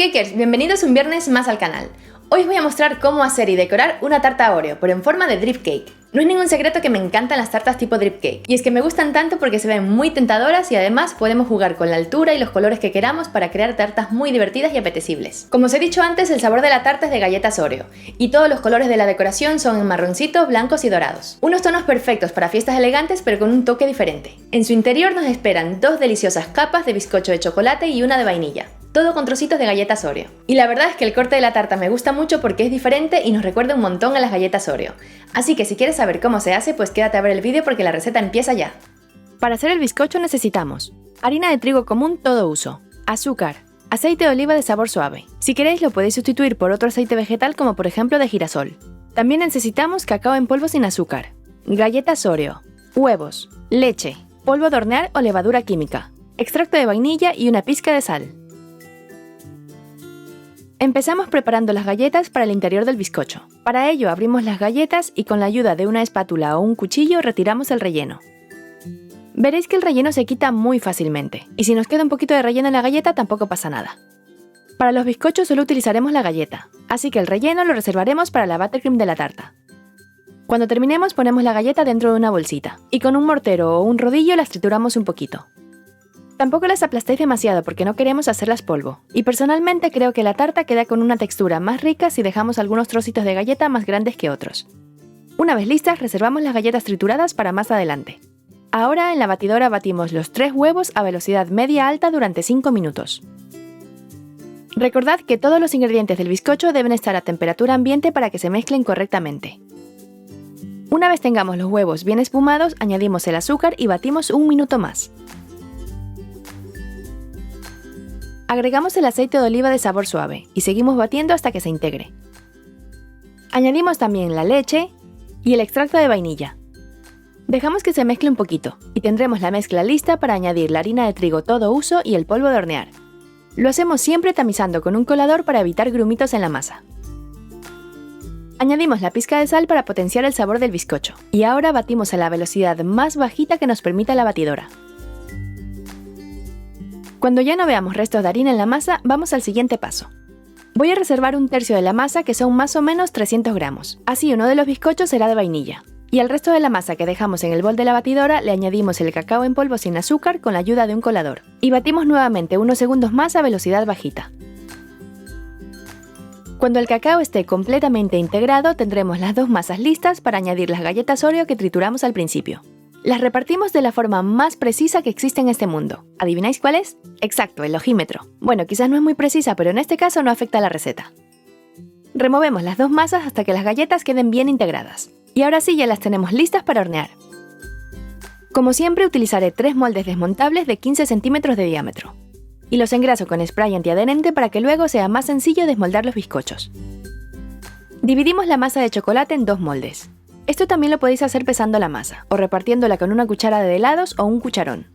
Cupcakers, bienvenidos un viernes más al canal. Hoy os voy a mostrar cómo hacer y decorar una tarta Oreo, pero en forma de drip cake. No es ningún secreto que me encantan las tartas tipo drip cake, y es que me gustan tanto porque se ven muy tentadoras y además podemos jugar con la altura y los colores que queramos para crear tartas muy divertidas y apetecibles. Como os he dicho antes, el sabor de la tarta es de galletas Oreo, y todos los colores de la decoración son en marroncitos, blancos y dorados. Unos tonos perfectos para fiestas elegantes pero con un toque diferente. En su interior nos esperan dos deliciosas capas de bizcocho de chocolate y una de vainilla. Todo con trocitos de galletas Oreo. Y la verdad es que el corte de la tarta me gusta mucho porque es diferente y nos recuerda un montón a las galletas Oreo. Así que si quieres saber cómo se hace, pues quédate a ver el vídeo porque la receta empieza ya. Para hacer el bizcocho necesitamos harina de trigo común todo uso, azúcar, aceite de oliva de sabor suave. Si queréis lo podéis sustituir por otro aceite vegetal como por ejemplo de girasol. También necesitamos cacao en polvo sin azúcar, galletas Oreo, huevos, leche, polvo de hornear o levadura química, extracto de vainilla y una pizca de sal. Empezamos preparando las galletas para el interior del bizcocho. Para ello abrimos las galletas y con la ayuda de una espátula o un cuchillo retiramos el relleno. Veréis que el relleno se quita muy fácilmente, y si nos queda un poquito de relleno en la galleta tampoco pasa nada. Para los bizcochos solo utilizaremos la galleta, así que el relleno lo reservaremos para la buttercream de la tarta. Cuando terminemos ponemos la galleta dentro de una bolsita, y con un mortero o un rodillo las trituramos un poquito. Tampoco las aplastéis demasiado porque no queremos hacerlas polvo, y personalmente creo que la tarta queda con una textura más rica si dejamos algunos trocitos de galleta más grandes que otros. Una vez listas, reservamos las galletas trituradas para más adelante. Ahora en la batidora batimos los 3 huevos a velocidad media-alta durante 5 minutos. Recordad que todos los ingredientes del bizcocho deben estar a temperatura ambiente para que se mezclen correctamente. Una vez tengamos los huevos bien espumados, añadimos el azúcar y batimos un minuto más. Agregamos el aceite de oliva de sabor suave y seguimos batiendo hasta que se integre. Añadimos también la leche y el extracto de vainilla. Dejamos que se mezcle un poquito y tendremos la mezcla lista para añadir la harina de trigo todo uso y el polvo de hornear. Lo hacemos siempre tamizando con un colador para evitar grumitos en la masa. Añadimos la pizca de sal para potenciar el sabor del bizcocho y ahora batimos a la velocidad más bajita que nos permita la batidora. Cuando ya no veamos restos de harina en la masa, vamos al siguiente paso. Voy a reservar un tercio de la masa, que son más o menos 300 gramos. Así uno de los bizcochos será de vainilla. Y al resto de la masa que dejamos en el bol de la batidora le añadimos el cacao en polvo sin azúcar con la ayuda de un colador. Y batimos nuevamente unos segundos más a velocidad bajita. Cuando el cacao esté completamente integrado, tendremos las dos masas listas para añadir las galletas Oreo que trituramos al principio. Las repartimos de la forma más precisa que existe en este mundo. ¿Adivináis cuál es? Exacto, el ojímetro. Bueno, quizás no es muy precisa, pero en este caso no afecta a la receta. Removemos las dos masas hasta que las galletas queden bien integradas. Y ahora sí ya las tenemos listas para hornear. Como siempre utilizaré 3 moldes desmontables de 15 centímetros de diámetro. Y los engraso con spray antiadherente para que luego sea más sencillo desmoldar los bizcochos. Dividimos la masa de chocolate en 2 moldes. Esto también lo podéis hacer pesando la masa, o repartiéndola con una cuchara de helados o un cucharón.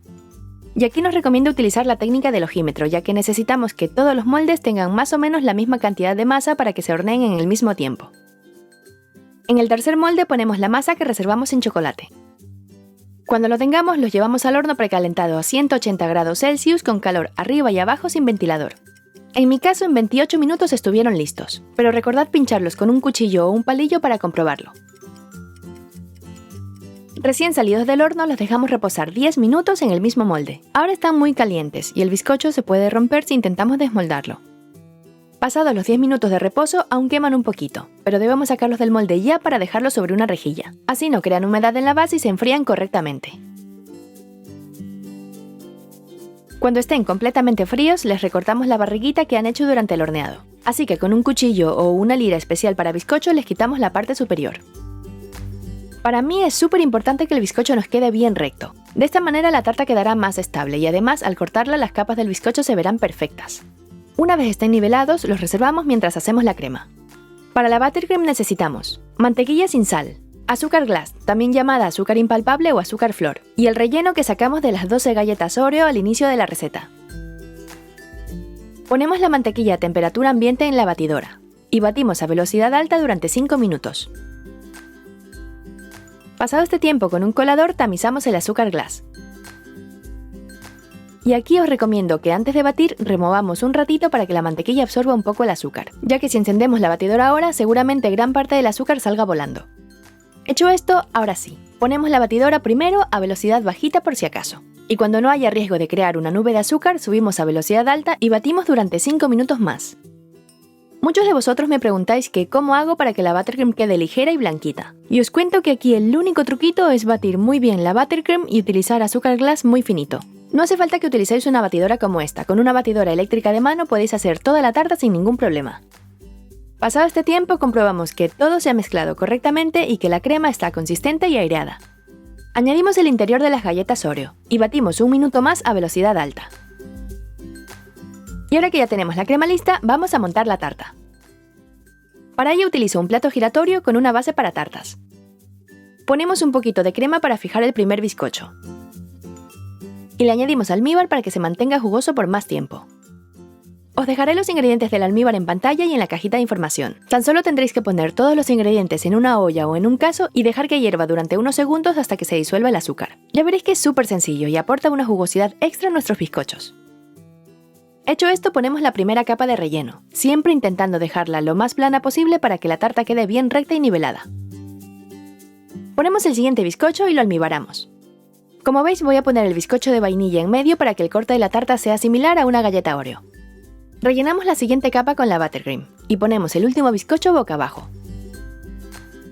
Y aquí nos recomiendo utilizar la técnica del ojímetro, ya que necesitamos que todos los moldes tengan más o menos la misma cantidad de masa para que se horneen en el mismo tiempo. En el tercer molde ponemos la masa que reservamos en chocolate. Cuando lo tengamos, los llevamos al horno precalentado a 180 grados Celsius con calor arriba y abajo sin ventilador. En mi caso, en 28 minutos estuvieron listos, pero recordad pincharlos con un cuchillo o un palillo para comprobarlo. Recién salidos del horno los dejamos reposar 10 minutos en el mismo molde. Ahora están muy calientes y el bizcocho se puede romper si intentamos desmoldarlo. Pasados los 10 minutos de reposo aún queman un poquito, pero debemos sacarlos del molde ya para dejarlos sobre una rejilla. Así no crean humedad en la base y se enfrían correctamente. Cuando estén completamente fríos les recortamos la barriguita que han hecho durante el horneado. Así que con un cuchillo o una lira especial para bizcocho les quitamos la parte superior. Para mí es súper importante que el bizcocho nos quede bien recto. De esta manera la tarta quedará más estable y además al cortarla las capas del bizcocho se verán perfectas. Una vez estén nivelados los reservamos mientras hacemos la crema. Para la buttercream necesitamos mantequilla sin sal, azúcar glass, también llamada azúcar impalpable o azúcar flor, y el relleno que sacamos de las 12 galletas Oreo al inicio de la receta. Ponemos la mantequilla a temperatura ambiente en la batidora y batimos a velocidad alta durante 5 minutos. Pasado este tiempo con un colador tamizamos el azúcar glass. Y aquí os recomiendo que antes de batir removamos un ratito para que la mantequilla absorba un poco el azúcar, ya que si encendemos la batidora ahora seguramente gran parte del azúcar salga volando. Hecho esto, ahora sí, ponemos la batidora primero a velocidad bajita por si acaso. Y cuando no haya riesgo de crear una nube de azúcar, subimos a velocidad alta y batimos durante 5 minutos más. Muchos de vosotros me preguntáis que cómo hago para que la buttercream quede ligera y blanquita. Y os cuento que aquí el único truquito es batir muy bien la buttercream y utilizar azúcar glass muy finito. No hace falta que utilicéis una batidora como esta, con una batidora eléctrica de mano podéis hacer toda la tarta sin ningún problema. Pasado este tiempo comprobamos que todo se ha mezclado correctamente y que la crema está consistente y aireada. Añadimos el interior de las galletas Oreo y batimos 1 minuto más a velocidad alta. Y ahora que ya tenemos la crema lista, vamos a montar la tarta. Para ello utilizo un plato giratorio con una base para tartas. Ponemos un poquito de crema para fijar el primer bizcocho. Y le añadimos almíbar para que se mantenga jugoso por más tiempo. Os dejaré los ingredientes del almíbar en pantalla y en la cajita de información. Tan solo tendréis que poner todos los ingredientes en una olla o en un cazo y dejar que hierva durante unos segundos hasta que se disuelva el azúcar. Ya veréis que es súper sencillo y aporta una jugosidad extra a nuestros bizcochos. Hecho esto, ponemos la primera capa de relleno, siempre intentando dejarla lo más plana posible para que la tarta quede bien recta y nivelada. Ponemos el siguiente bizcocho y lo almibaramos. Como veis, voy a poner el bizcocho de vainilla en medio para que el corte de la tarta sea similar a una galleta Oreo. Rellenamos la siguiente capa con la buttercream y ponemos el último bizcocho boca abajo.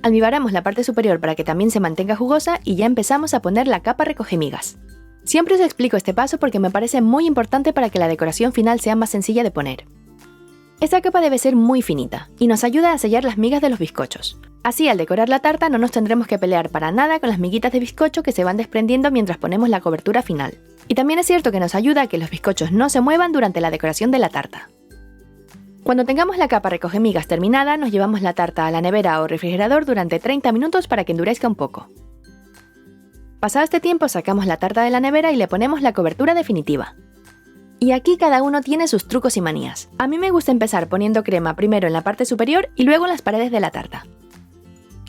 Almibaramos la parte superior para que también se mantenga jugosa y ya empezamos a poner la capa recogemigas. Siempre os explico este paso porque me parece muy importante para que la decoración final sea más sencilla de poner. Esta capa debe ser muy finita y nos ayuda a sellar las migas de los bizcochos. Así, al decorar la tarta no nos tendremos que pelear para nada con las miguitas de bizcocho que se van desprendiendo mientras ponemos la cobertura final. Y también es cierto que nos ayuda a que los bizcochos no se muevan durante la decoración de la tarta. Cuando tengamos la capa recogemigas terminada, nos llevamos la tarta a la nevera o refrigerador durante 30 minutos para que endurezca un poco. Pasado este tiempo sacamos la tarta de la nevera y le ponemos la cobertura definitiva. Y aquí cada uno tiene sus trucos y manías. A mí me gusta empezar poniendo crema primero en la parte superior y luego en las paredes de la tarta.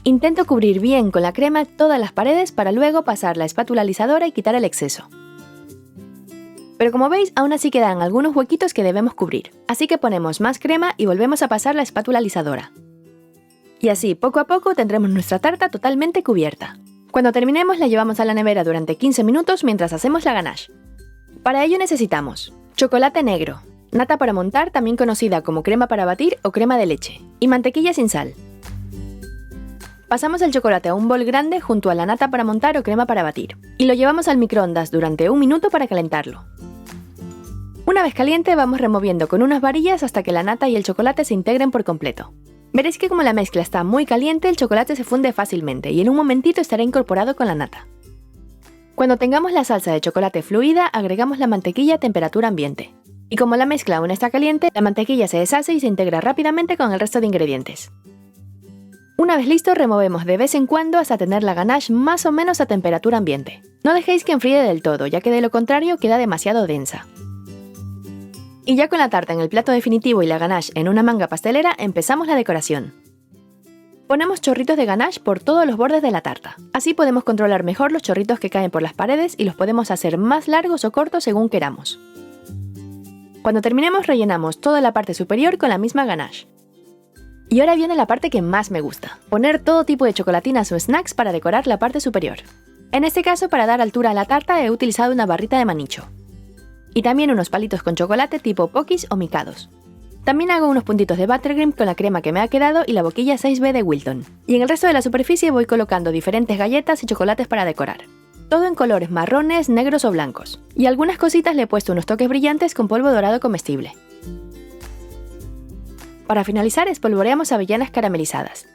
Intento cubrir bien con la crema todas las paredes para luego pasar la espátula alisadora y quitar el exceso. Pero como veis, aún así quedan algunos huequitos que debemos cubrir, así que ponemos más crema y volvemos a pasar la espátula alisadora. Y así, poco a poco, tendremos nuestra tarta totalmente cubierta. Cuando terminemos, la llevamos a la nevera durante 15 minutos mientras hacemos la ganache. Para ello necesitamos chocolate negro, nata para montar, también conocida como crema para batir o crema de leche, y mantequilla sin sal. Pasamos el chocolate a un bol grande junto a la nata para montar o crema para batir, y lo llevamos al microondas durante 1 minuto para calentarlo. Una vez caliente, vamos removiendo con unas varillas hasta que la nata y el chocolate se integren por completo. Veréis que como la mezcla está muy caliente, el chocolate se funde fácilmente y en un momentito estará incorporado con la nata. Cuando tengamos la salsa de chocolate fluida, agregamos la mantequilla a temperatura ambiente. Y como la mezcla aún está caliente, la mantequilla se deshace y se integra rápidamente con el resto de ingredientes. Una vez listo, removemos de vez en cuando hasta tener la ganache más o menos a temperatura ambiente. No dejéis que enfríe del todo, ya que de lo contrario queda demasiado densa. Y ya con la tarta en el plato definitivo y la ganache en una manga pastelera, empezamos la decoración. Ponemos chorritos de ganache por todos los bordes de la tarta. Así podemos controlar mejor los chorritos que caen por las paredes y los podemos hacer más largos o cortos según queramos. Cuando terminemos, rellenamos toda la parte superior con la misma ganache. Y ahora viene la parte que más me gusta, poner todo tipo de chocolatinas o snacks para decorar la parte superior. En este caso, para dar altura a la tarta he utilizado una barrita de manicho. Y también unos palitos con chocolate tipo Pokis o Micados. También hago unos puntitos de buttercream con la crema que me ha quedado y la boquilla 6B de Wilton. Y en el resto de la superficie voy colocando diferentes galletas y chocolates para decorar. Todo en colores marrones, negros o blancos. Y algunas cositas le he puesto unos toques brillantes con polvo dorado comestible. Para finalizar, espolvoreamos avellanas caramelizadas.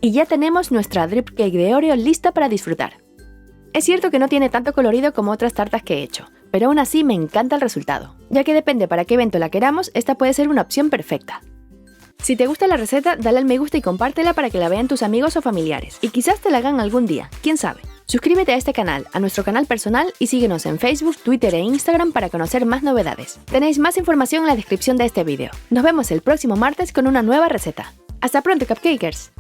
Y ya tenemos nuestra drip cake de Oreo lista para disfrutar. Es cierto que no tiene tanto colorido como otras tartas que he hecho, pero aún así me encanta el resultado, ya que depende para qué evento la queramos, esta puede ser una opción perfecta. Si te gusta la receta, dale al me gusta y compártela para que la vean tus amigos o familiares, y quizás te la hagan algún día, quién sabe. Suscríbete a este canal, a nuestro canal personal y síguenos en Facebook, Twitter e Instagram para conocer más novedades. Tenéis más información en la descripción de este vídeo. Nos vemos el próximo martes con una nueva receta. ¡Hasta pronto, cupcakers!